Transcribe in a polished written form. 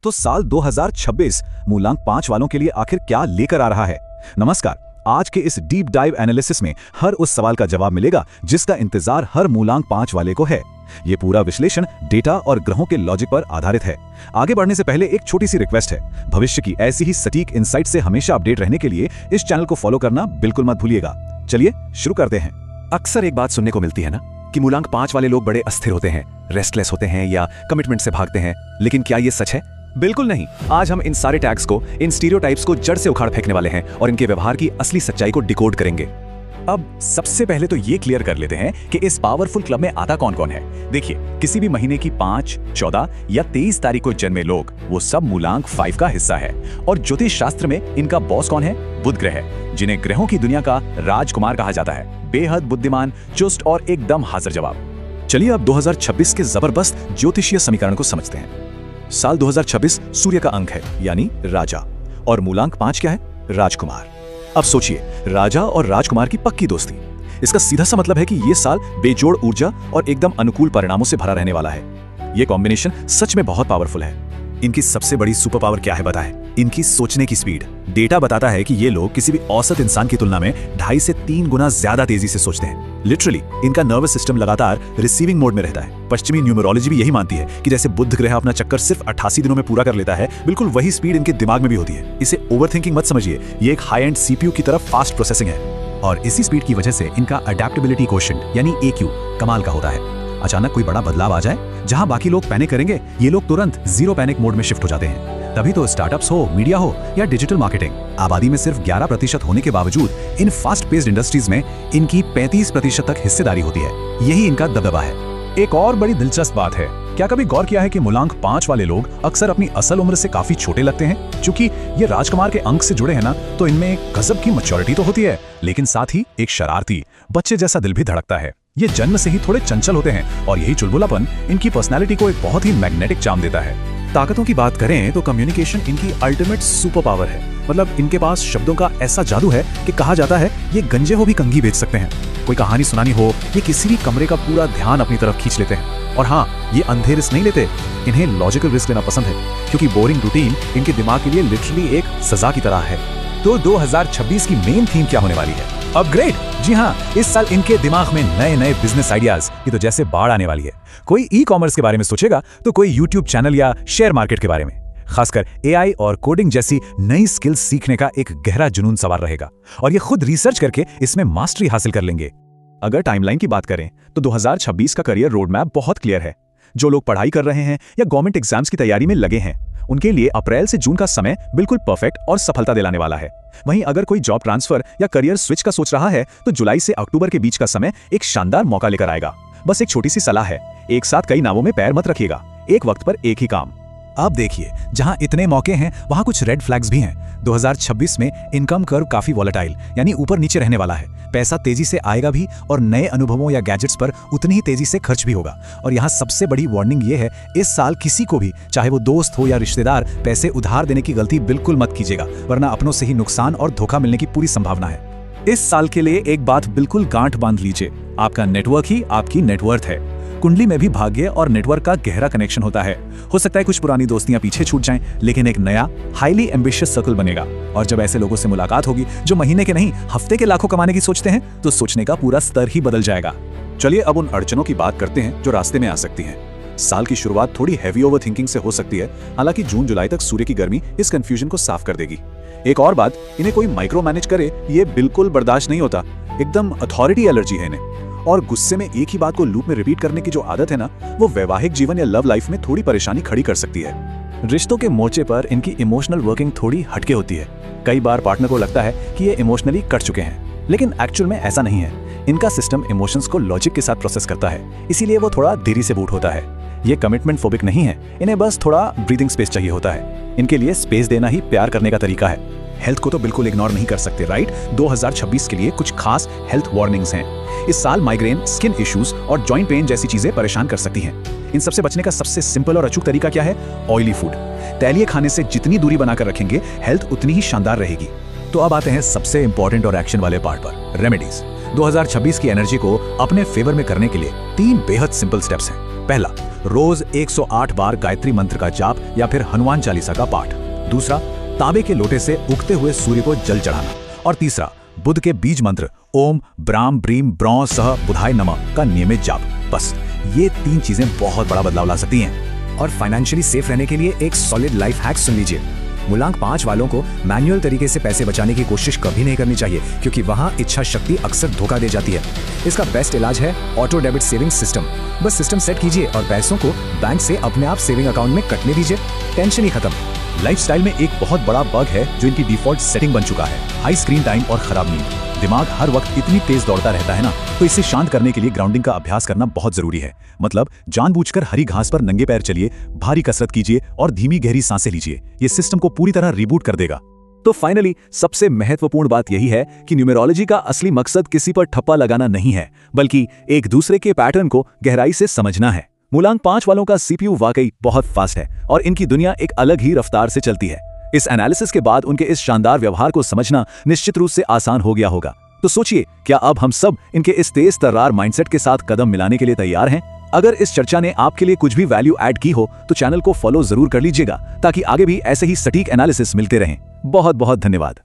तो साल 2026 मूलांक 5 वालों के लिए आखिर क्या लेकर आ रहा है? नमस्कार। आज के इस डीप डाइव एनालिसिस में हर उस सवाल का जवाब मिलेगा जिसका इंतजार हर मूलांक 5 वाले को है। ये पूरा विश्लेषण डेटा और ग्रहों के लॉजिक पर आधारित है। आगे बढ़ने से पहले एक छोटी सी रिक्वेस्ट है, भविष्य की ऐसी ही सटीक इंसाइट से हमेशा अपडेट रहने के लिए इस चैनल को फॉलो करना बिल्कुल मत भूलिएगा। चलिए शुरू करते हैं। अक्सर एक बात सुनने को मिलती है ना कि मूलांक 5 वाले लोग बड़े अस्थिर होते हैं, रेस्टलेस होते हैं या कमिटमेंट से भागते हैं, लेकिन क्या ये सच है? बिल्कुल नहीं। आज हम इन सारे टैग्स को, इन स्टीरियोटाइप्स को जड़ से उखाड़ फेंकने वाले हैं और इनके व्यवहार की असली सच्चाई को डिकोड करेंगे। अब सबसे पहले तो ये क्लियर कर लेते हैं कि इस पावरफुल क्लब में आता कौन कौन है। देखिए, किसी भी महीने की 5, 14 या 23 तारीख को जन्मे लोग, वो सब मूलांक 5 का हिस्सा है। और ज्योतिष शास्त्र में इनका बॉस कौन है? बुध ग्रह है, जिन्हें ग्रहों की दुनिया का राजकुमार कहा जाता है। बेहद बुद्धिमान, चुस्त और एकदम हाजिर जवाब। चलिए अब 2026 के जबरदस्त ज्योतिषीय समीकरण को समझते हैं। साल 2026 सूर्य का अंक है, यानी राजा, और मूलांक 5 क्या है? राजकुमार। अब सोचिए, राजा और राजकुमार की पक्की दोस्ती। इसका सीधा सा मतलब है कि ये साल बेजोड़ ऊर्जा और एकदम अनुकूल परिणामों से भरा रहने वाला है। ये कॉम्बिनेशन सच में बहुत पावरफुल है। इनकी सबसे बड़ी सुपर पावर क्या है बताएं? इनकी सोचने की स्पीड। डेटा बताता है कि ये लोग किसी भी औसत इंसान की तुलना में 2.5 से 3 गुना ज्यादा तेजी से सोचते हैं। लिटरली इनका नर्वस सिस्टम लगातार रिसीविंग मोड में रहता है। पश्चिमी न्यूमरोलॉजी भी यही मानती है कि जैसे बुध ग्रह अपना चक्कर सिर्फ 88 दिनों में पूरा कर लेता है, बिल्कुल वही स्पीड इनके दिमाग में भी होती है। इसे ओवरथिंकिंग मत समझिए, ये एक हाई एंड सीपीयू की तरफ फास्ट प्रोसेसिंग है। और इसी स्पीड की वजह से इनका अडेप्टेबिलिटी कोशेंट यानी AQ कमाल का होता है। अचानक कोई बड़ा बदलाव आ जाए, जहां बाकी लोग पैनिक करेंगे, ये लोग तुरंत जीरो पैनिक मोड में शिफ्ट हो जाते हैं। तभी तो स्टार्टअप्स हो, मीडिया हो या डिजिटल मार्केटिंग, आबादी में सिर्फ 11% होने के बावजूद इन फास्ट पेस्ड इंडस्ट्रीज में इनकी 35% तक हिस्सेदारी होती है। यही इनका दबदबा है। एक और बड़ी दिलचस्प बात है, क्या कभी गौर किया है कि मूलांक 5 वाले लोग अक्सर अपनी असल उम्र से काफी छोटे लगते हैं? क्योंकि ये राजकुमार के अंक से जुड़े हैं ना, तो इनमें एक गजब की मैच्योरिटी तो होती है, लेकिन साथ ही एक शरारती बच्चे जैसा दिल भी धड़कता है। ये जन्म से ही थोड़े चंचल होते हैं और यही चुलबुलापन इनकी पर्सनैलिटी को एक बहुत ही मैग्नेटिक चार्म देता है। ताकतों की बात करें तो कम्युनिकेशन इनकी अल्टीमेट सुपर पावर है। मतलब इनके पास शब्दों का ऐसा जादू है कि कहा जाता है ये गंजे हो भी कंघी बेच सकते हैं। कोई कहानी सुनानी हो, ये किसी भी कमरे का पूरा ध्यान अपनी तरफ खींच लेते हैं। और हाँ, ये अंधे रिस्क नहीं लेते, इन्हें लॉजिकल रिस्क लेना पसंद है, क्योंकि बोरिंग रूटीन इनके दिमाग के लिए लिटरली एक सजा की तरह है। तो 2026 की मेन थीम क्या होने वाली है? अपग्रेड। जी हाँ, इस साल इनके दिमाग में नए नए बिजनेस आइडियाज की तो जैसे बाढ़ आने वाली है। कोई ई-कॉमर्स के बारे में सोचेगा तो कोई यूट्यूब चैनल या शेयर मार्केट के बारे में। खासकर AI और कोडिंग जैसी नई स्किल्स सीखने का एक गहरा जुनून सवार रहेगा और ये खुद रिसर्च करके इसमें मास्टरी हासिल कर लेंगे। अगर टाइमलाइन की बात करें तो 2026 का करियर रोड मैप बहुत क्लियर है। जो लोग पढ़ाई कर रहे हैं या गवर्नमेंट एग्जाम्स की तैयारी में लगे हैं, उनके लिए अप्रैल से जून का समय बिल्कुल परफेक्ट और सफलता दिलाने वाला है। वहीं अगर कोई जॉब ट्रांसफर या करियर स्विच का सोच रहा है तो जुलाई से अक्टूबर के बीच का समय एक शानदार मौका लेकर आएगा। बस एक छोटी सी सलाह है, एक साथ कई नावों में पैर मत रखिएगा, एक वक्त पर एक ही काम। अब देखिए, जहां इतने मौके हैं वहां कुछ रेड फ्लैग्स भी हैं। 2026 में इनकम कर्व काफी वॉलेटाइल यानी ऊपर नीचे रहने वाला है। पैसा तेजी से आएगा भी और नए अनुभवों या गैजेट्स पर उतनी ही तेजी से खर्च भी होगा। और यहाँ सबसे बड़ी वार्निंग ये है, इस साल किसी को भी, चाहे वो दोस्त हो या रिश्तेदार, पैसे उधार देने की गलती बिल्कुल मत कीजिएगा, वरना अपनों से ही नुकसान और धोखा मिलने की पूरी संभावना है। इस साल के लिए एक बात बिल्कुल गांठ बांध लीजिए, आपका नेटवर्क ही आपकी नेटवर्थ है। कुंडली में भी भाग्य और नेटवर्क का गहरा कनेक्शन होता है। हो सकता है कुछ पुरानी दोस्तियां पीछे छूट जाएं, लेकिन एक नया हाईली एम्बिशियस सर्कल बनेगा। और जब ऐसे लोगों से मुलाकात होगी जो महीने के नहीं हफ्ते के लाखों कमाने की सोचते हैं, तो सोचने का पूरा स्तर ही बदल जाएगा। चलिए अब उन अड़चनों की बात करते हैं जो रास्ते में आ सकती हैं। साल की शुरुआत थोड़ी हैवी ओवरथिंकिंग से हो सकती है, हालांकि जून जुलाई तक सूर्य की गर्मी इस कंफ्यूजन को साफ कर देगी। एक और बात, इन्हें कोई माइक्रो मैनेज करे ये बिल्कुल बर्दाश्त नहीं होता। एकदम अथॉरिटी एलर्जी है इन्हें, और गुस्से में एक ही बात को लूप में रिपीट करने की जो आदत है ना, वो वैवाहिक जीवन या लव लाइफ में थोड़ी परेशानी खड़ी कर सकती है। रिश्तों के मोर्चे पर इनकी इमोशनल वर्किंग थोड़ी हटके होती है। कई बार पार्टनर को लगता है कि ये इमोशनली कट चुके हैं, लेकिन एक्चुअल में ऐसा नहीं है। इनका सिस्टम इमोशंस को लॉजिक के साथ प्रोसेस करता है, इसीलिए वो थोड़ा देरी से बूट होता है। ये कमिटमेंट फोबिक नहीं है, इन्हें बस थोड़ा ब्रीदिंग स्पेस चाहिए होता है। इनके लिए स्पेस देना ही प्यार करने का तरीका है। हेल्थ को तो बिल्कुल इग्नोर नहीं कर सकते, राइट? 2026 के लिए कुछ खास हेल्थ वार्निंग्स हैं। इस साल माइग्रेन, स्किन इश्यूज और जॉइंट पेन जैसी चीजें परेशान कर सकती हैं। इन सबसे बचने का सबसे सिंपल और अचूक तरीका क्या है? Oily food. तैलीय खाने से जितनी दूरी बनाकर रखेंगे, हेल्थ उतनी ही शानदार रहेगी। तो अब आते हैं सबसे इंपॉर्टेंट और एक्शन वाले पार्ट पर, रेमेडीज। 2026 की एनर्जी को अपने फेवर में करने के लिए 3 बेहद सिंपल स्टेप्स हैं। पहला, रोज 108 बार गायत्री मंत्र का जाप या फिर हनुमान चालीसा का पाठ। दूसरा, तांबे के लोटे से उगते हुए सूर्य को जल चढ़ाना। और तीसरा, बुध के बीज मंत्र ओम ब्राम ब्रीम ब्रौ सह बुधाय नमः का नियमित जाप। बस ये 3 चीजें बहुत बड़ा बदलाव ला सकती हैं। और फाइनेंशियली सेफ रहने के लिए एक सॉलिड लाइफ हैक सुन लीजिए। मूलांक 5 वालों को मैन्युअल तरीके से पैसे बचाने की कोशिश कभी नहीं करनी चाहिए, क्योंकि वहां इच्छा शक्ति अक्सर धोखा दे जाती है। इसका बेस्ट इलाज है ऑटो डेबिट सेविंग सिस्टम। बस सिस्टम सेट कीजिए और पैसों को बैंक से अपने आप सेविंग अकाउंट में कटने दीजिए, टेंशन ही खत्म। लाइफस्टाइल में एक बहुत बड़ा बग है जो इनकी डिफॉल्ट सेटिंग बन चुका है, हाई स्क्रीन टाइम और खराब नींद। दिमाग हर वक्त इतनी तेज दौड़ता रहता है ना, तो इसे शांत करने के लिए ग्राउंडिंग का अभ्यास करना बहुत जरूरी है। मतलब जानबूझकर हरी घास पर नंगे पैर चलिए, भारी कसरत कीजिए और धीमी गहरी सांसें लीजिए। ये सिस्टम को पूरी तरह रिबूट कर देगा। तो फाइनली सबसे महत्वपूर्ण बात यही है कि न्यूमेरोलॉजी का असली मकसद किसी पर ठप्पा लगाना नहीं है, बल्कि एक दूसरे के पैटर्न को गहराई से समझना है। मूलांक 5 वालों का सीपीयू वाकई बहुत फास्ट है और इनकी दुनिया एक अलग ही रफ्तार से चलती है। इस एनालिसिस के बाद उनके इस शानदार व्यवहार को समझना निश्चित रूप से आसान हो गया होगा। तो सोचिए, क्या अब हम सब इनके इस तेज तर्रार माइंडसेट के साथ कदम मिलाने के लिए तैयार हैं? अगर इस चर्चा ने आपके लिए कुछ भी वैल्यू ऐड की हो तो चैनल को फॉलो जरूर कर लीजिएगा, ताकि आगे भी ऐसे ही सटीक एनालिसिस मिलते रहें। बहुत बहुत धन्यवाद।